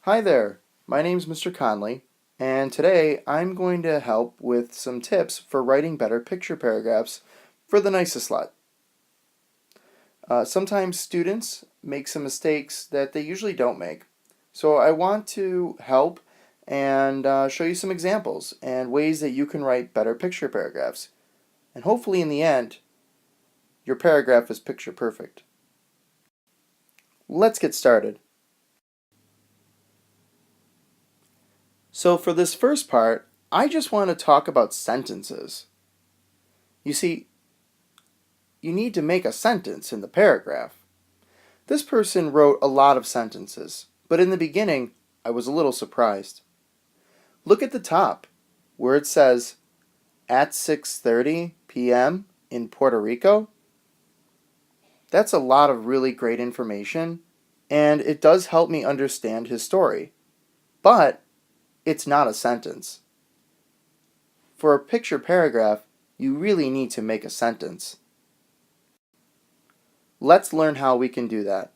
Hi there, my name's Mr. Conley, and today I'm going to help with some tips for writing better picture paragraphs for the NYSESLAT. Sometimes students make some mistakes that they usually don't make, so I want to help and show you some examples and ways that you can write better picture paragraphs. And hopefully in the end, your paragraph is picture perfect. Let's get started. So for this first part, I just want to talk about sentences. You see, you need to make a sentence in the paragraph. This person wrote a lot of sentences, but in the beginning, I was a little surprised. Look at the top, where it says, at 6:30 p.m. in Puerto Rico. That's a lot of really great information, and it does help me understand his story. But it's not a sentence. For a picture paragraph, you really need to make a sentence. Let's learn how we can do that.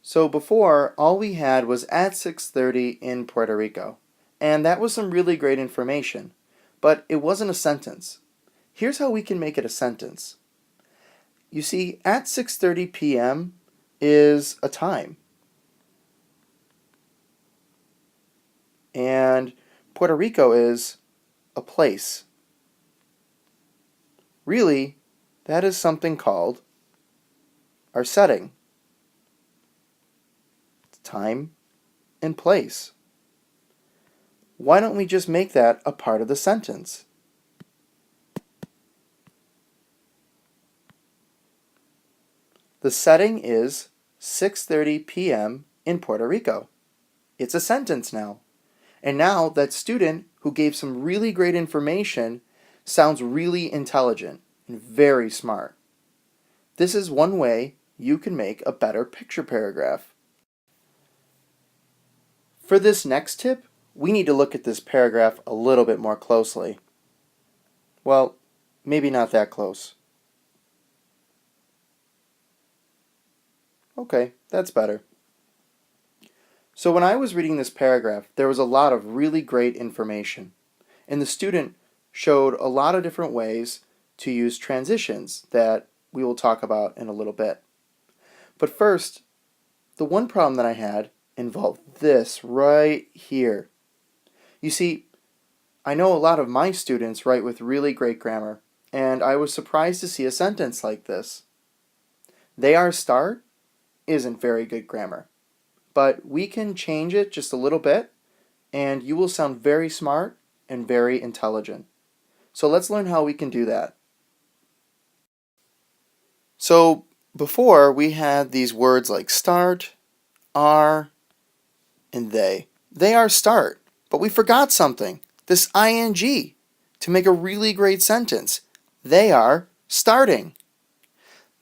So before, all we had was at 6:30 in Puerto Rico, and that was some really great information, but it wasn't a sentence. Here's how we can make it a sentence. You see, at 6:30 p.m. is a time, and Puerto Rico is a place. Really, that is something called our setting. Time and place. Why don't we just make that a part of the sentence? The setting is 6:30 p.m. in Puerto Rico. It's a sentence now. And now that student who gave some really great information sounds really intelligent and very smart. This is one way you can make a better picture paragraph. For this next tip, we need to look at this paragraph a little bit more closely. Well, maybe not that close. Okay, that's better. So when I was reading this paragraph, there was a lot of really great information, and the student showed a lot of different ways to use transitions that we will talk about in a little bit. But first, the one problem that I had involved this right here. You see, I know a lot of my students write with really great grammar, and I was surprised to see a sentence like this. They are start isn't very good grammar, but we can change it just a little bit, and you will sound very smart and very intelligent. So let's learn how we can do that. So before, we had these words like start, are, and they. They are start, but we forgot something, this ing, to make a really great sentence. They are starting.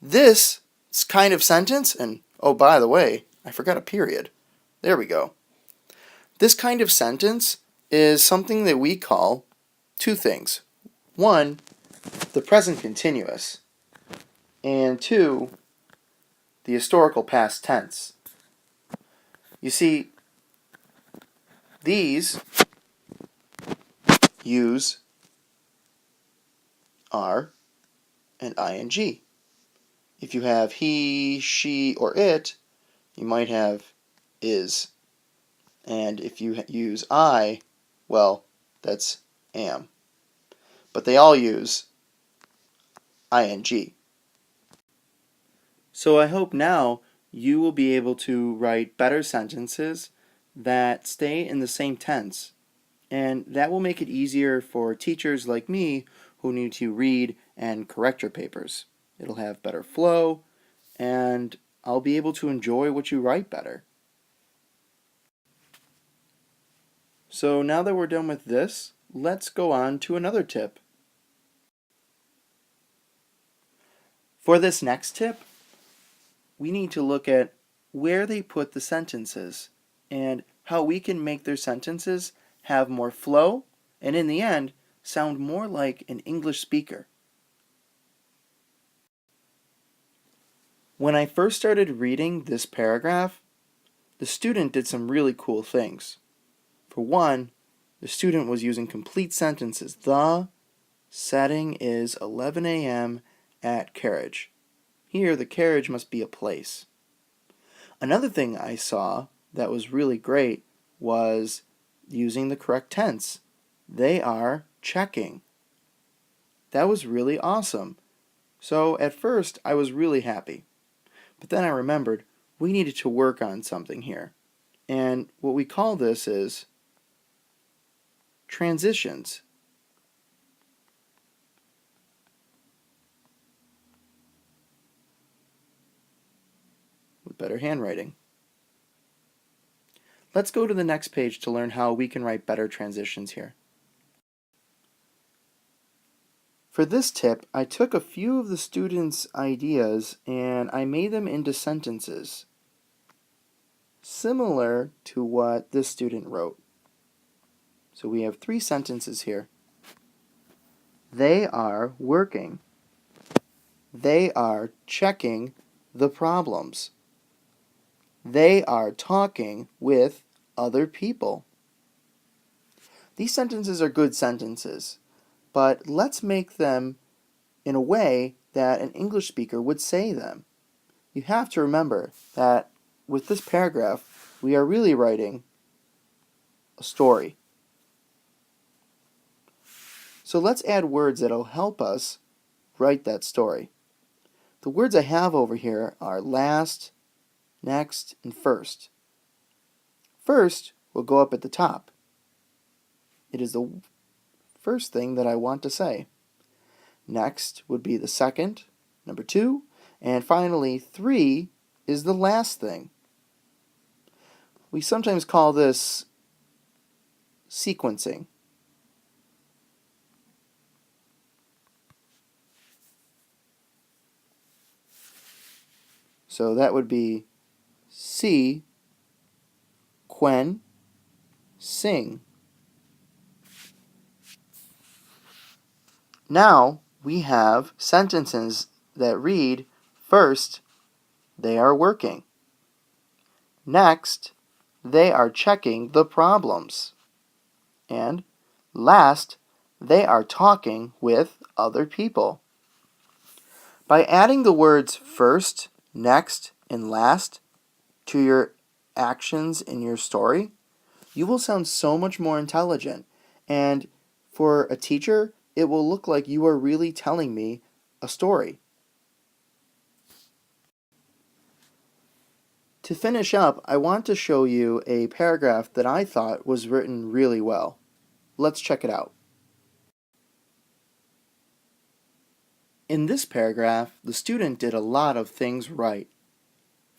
This kind of sentence, and oh, by the way, I forgot a period. There we go. This kind of sentence is something that we call two things. One, the present continuous, and two, the historical past tense. You see, these use are and ing. If you have he, she, or it, you might have is. And if you use I, well, that's am. But they all use ing. So I hope now you will be able to write better sentences that stay in the same tense. And that will make it easier for teachers like me who need to read and correct your papers. It'll have better flow, and I'll be able to enjoy what you write better. So now that we're done with this, let's go on to another tip. For this next tip, we need to look at where they put the sentences and how we can make their sentences have more flow and in the end sound more like an English speaker. When I first started reading this paragraph, the student did some really cool things. For one, the student was using complete sentences. The setting is 11 a.m. at carriage. Here, the carriage must be a place. Another thing I saw that was really great was using the correct tense. They are checking. That was really awesome. So at first, I was really happy. But then I remembered we needed to work on something here. And what we call this is transitions. With better handwriting. Let's go to the next page to learn how we can write better transitions here. For this tip, I took a few of the students' ideas and I made them into sentences, similar to what this student wrote. So we have 3 sentences here. They are working. They are checking the problems. They are talking with other people. These sentences are good sentences, but let's make them in a way that an English speaker would say them. You have to remember that with this paragraph, we are really writing a story. So let's add words that'll help us write that story. The words I have over here are last, next, and first. First will go up at the top. It is the first thing that I want to say. Next would be the second, number 2, and finally 3 is the last thing. We sometimes call this sequencing. So that would be see, quen, sing. Now we have sentences that read, first, they are working. Next, they are checking the problems. And last, they are talking with other people. By adding the words first, next, and last to your actions in your story, you will sound so much more intelligent. And for a teacher, it will look like you are really telling me a story. To finish up, I want to show you a paragraph that I thought was written really well. Let's check it out. In this paragraph, the student did a lot of things right.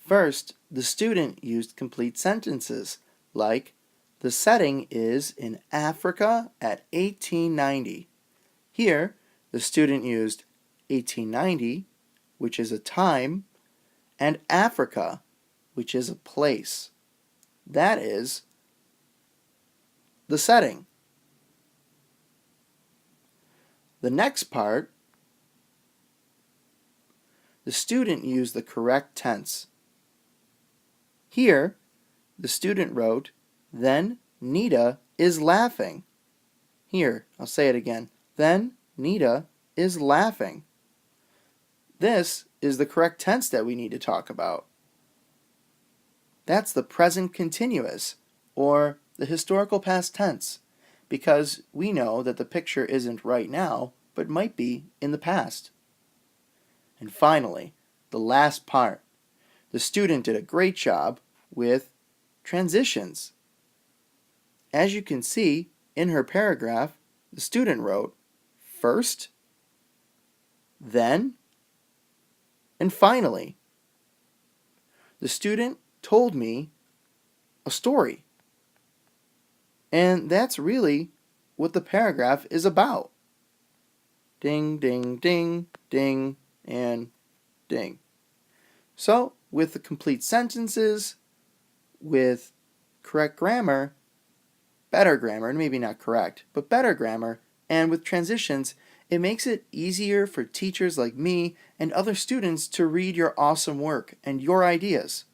First, the student used complete sentences, like, the setting is in Africa at 1890. Here, the student used 1890, which is a time, and Africa, which is a place. That is the setting. The next part, the student used the correct tense. Here, the student wrote, then Nita is laughing. Here, I'll say it again. Then Nita is laughing. This is the correct tense that we need to talk about. That's the present continuous, or the historical past tense, because we know that the picture isn't right now, but might be in the past. And finally, the last part. The student did a great job with transitions. As you can see, in her paragraph, the student wrote first, then, and finally. The student told me a story. And that's really what the paragraph is about. Ding, ding, ding, ding, and ding. So, with the complete sentences, with correct grammar, better grammar, and maybe not correct, but better grammar, and with transitions, It makes it easier for teachers like me and other students to read your awesome work and your ideas.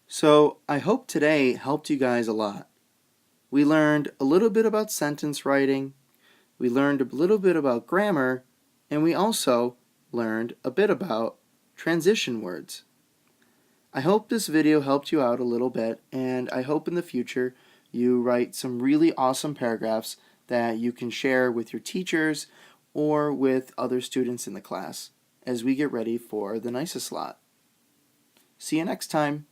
So I hope today helped you guys a lot. We learned a little bit about sentence writing, we learned a little bit about grammar, and we also learned a bit about transition words. I hope this video helped you out a little bit, and I hope in the future you write some really awesome paragraphs that you can share with your teachers or with other students in the class as we get ready for the NYSESLAT. See you next time.